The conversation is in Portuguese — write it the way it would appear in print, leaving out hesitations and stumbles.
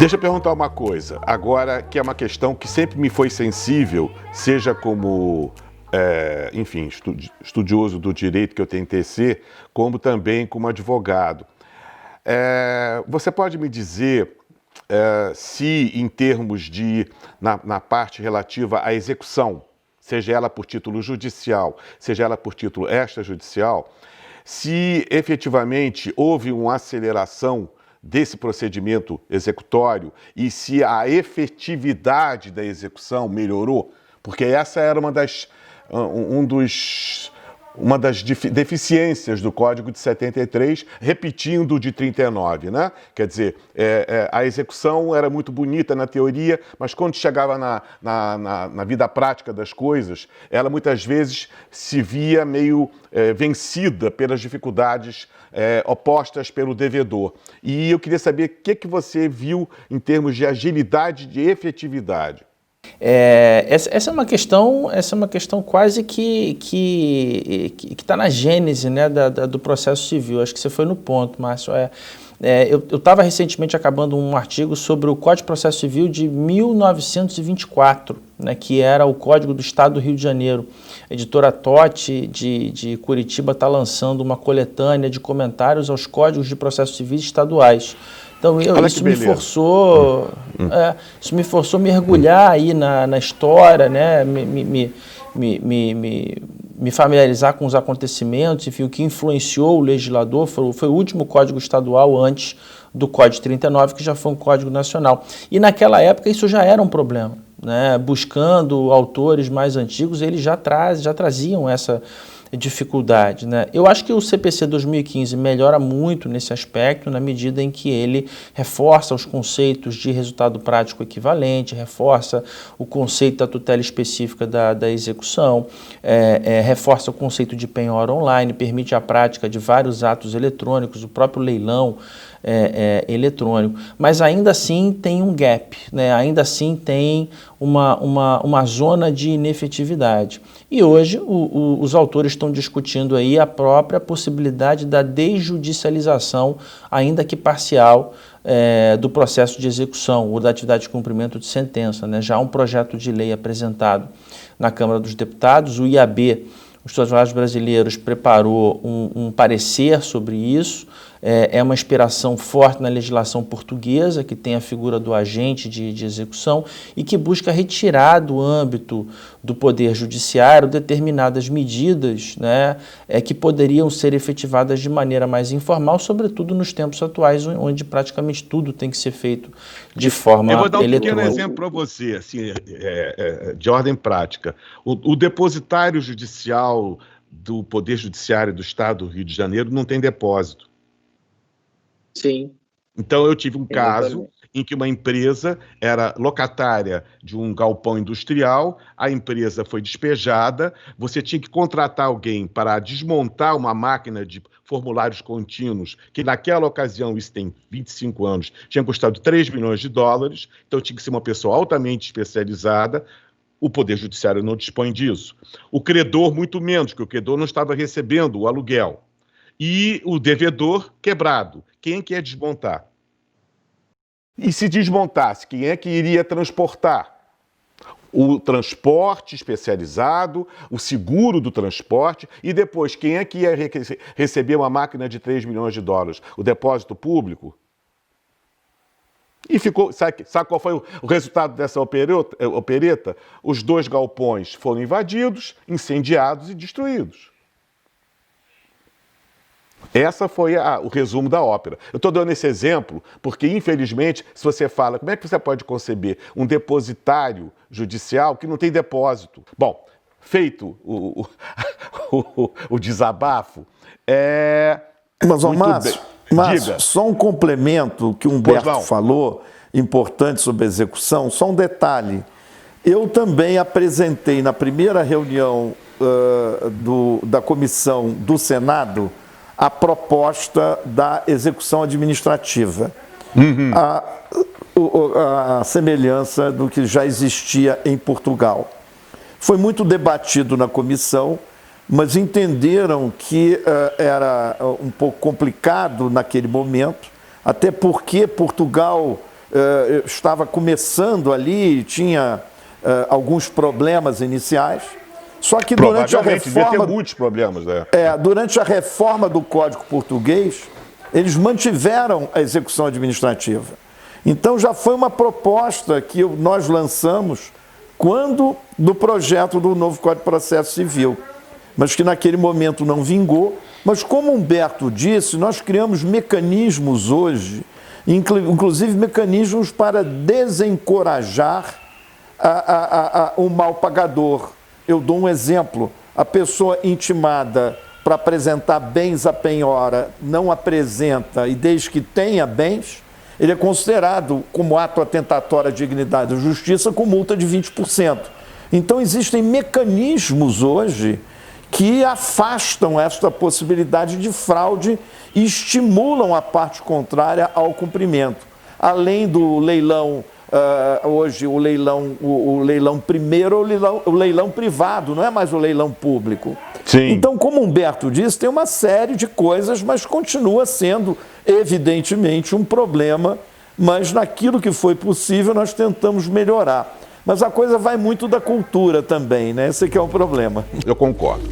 Deixa eu perguntar uma coisa, agora que é uma questão que sempre me foi sensível, seja como, enfim, estudioso do direito que eu tentei ser, como também como advogado. Você pode me dizer se em termos de, na parte relativa à execução, seja ela por título judicial, seja ela por título extrajudicial, se efetivamente houve uma aceleração desse procedimento executório e se a efetividade da execução melhorou, porque essa era uma das deficiências do Código de 73, repetindo de 39, né? Quer dizer, a execução era muito bonita na teoria, mas quando chegava na vida prática das coisas, ela muitas vezes se via meio vencida pelas dificuldades opostas pelo devedor. E eu queria saber o que você viu em termos de agilidade e de efetividade. Essa é uma questão quase que está na gênese, né, do processo civil. Acho que você foi no ponto, Márcio. Eu estava recentemente acabando um artigo sobre o Código de Processo Civil de 1924, né, que era o Código do Estado do Rio de Janeiro. A editora Totti, de Curitiba, está lançando uma coletânea de comentários aos Códigos de Processo Civil estaduais. Então, isso me forçou a mergulhar aí na história, né? Me familiarizar com os acontecimentos, enfim, o que influenciou o legislador. Foi o último código estadual antes do Código 39, que já foi um código nacional. E naquela época isso já era um problema, né? Buscando autores mais antigos, eles já traziam essa dificuldade, né? Eu acho que o CPC 2015 melhora muito nesse aspecto, na medida em que ele reforça os conceitos de resultado prático equivalente, reforça o conceito da tutela específica da execução, reforça o conceito de penhora online, permite a prática de vários atos eletrônicos, o próprio leilão eletrônico, mas ainda assim tem um gap, né? Ainda assim tem uma zona de inefetividade. E hoje os autores estão discutindo aí a própria possibilidade da desjudicialização, ainda que parcial, do processo de execução ou da atividade de cumprimento de sentença, né? Já há um projeto de lei apresentado na Câmara dos Deputados, o IAB, os Advogados Brasileiros, preparou um parecer sobre isso. É uma inspiração forte na legislação portuguesa, que tem a figura do agente de execução e que busca retirar do âmbito do Poder Judiciário determinadas medidas, né, que poderiam ser efetivadas de maneira mais informal, sobretudo nos tempos atuais, onde praticamente tudo tem que ser feito de forma eletrônica. Eu vou dar um pequeno exemplo para você, assim, de ordem prática. O depositário judicial do Poder Judiciário do Estado do Rio de Janeiro não tem depósito. Sim. Então, eu tive um caso em que uma empresa era locatária de um galpão industrial, a empresa foi despejada, você tinha que contratar alguém para desmontar uma máquina de formulários contínuos, que naquela ocasião, isso tem 25 anos, tinha custado 3 milhões de dólares, então tinha que ser uma pessoa altamente especializada. O Poder Judiciário não dispõe disso. O credor, muito menos, porque o credor não estava recebendo o aluguel. E o devedor quebrado. Quem que ia desmontar? E se desmontasse, quem é que iria transportar? O transporte especializado, o seguro do transporte, e depois, quem é que ia receber uma máquina de 3 milhões de dólares? O depósito público? E ficou, sabe qual foi o resultado dessa opereta? Os 2 galpões foram invadidos, incendiados e destruídos. Essa foi o resumo da ópera. Eu estou dando esse exemplo porque, infelizmente, se você fala, como é que você pode conceber um depositário judicial que não tem depósito? Bom, feito o desabafo, Mas, Márcio, só um complemento que o Humberto falou, importante sobre a execução, só um detalhe. Eu também apresentei na primeira reunião da comissão do Senado a proposta da execução administrativa, a semelhança do que já existia em Portugal. Foi muito debatido na comissão, mas entenderam que era um pouco complicado naquele momento, até porque Portugal estava começando ali, tinha alguns problemas iniciais. Só que durante a reforma, devia ter muitos problemas, né? Durante a reforma do Código Português, eles mantiveram a execução administrativa. Então já foi uma proposta que nós lançamos quando do projeto do novo Código de Processo Civil, mas que naquele momento não vingou. Mas como Humberto disse, nós criamos mecanismos hoje, inclusive mecanismos para desencorajar o mal pagador. Eu dou um exemplo: a pessoa intimada para apresentar bens à penhora não apresenta, e desde que tenha bens, ele é considerado como ato atentatório à dignidade da justiça com multa de 20%. Então existem mecanismos hoje que afastam esta possibilidade de fraude e estimulam a parte contrária ao cumprimento. Além do leilão, hoje o leilão primeiro, o leilão privado, não é mais o leilão público. Sim. Então, como Humberto disse, tem uma série de coisas, mas continua sendo, evidentemente, um problema, mas naquilo que foi possível nós tentamos melhorar. Mas a coisa vai muito da cultura também, né? Esse que é o problema. Eu concordo.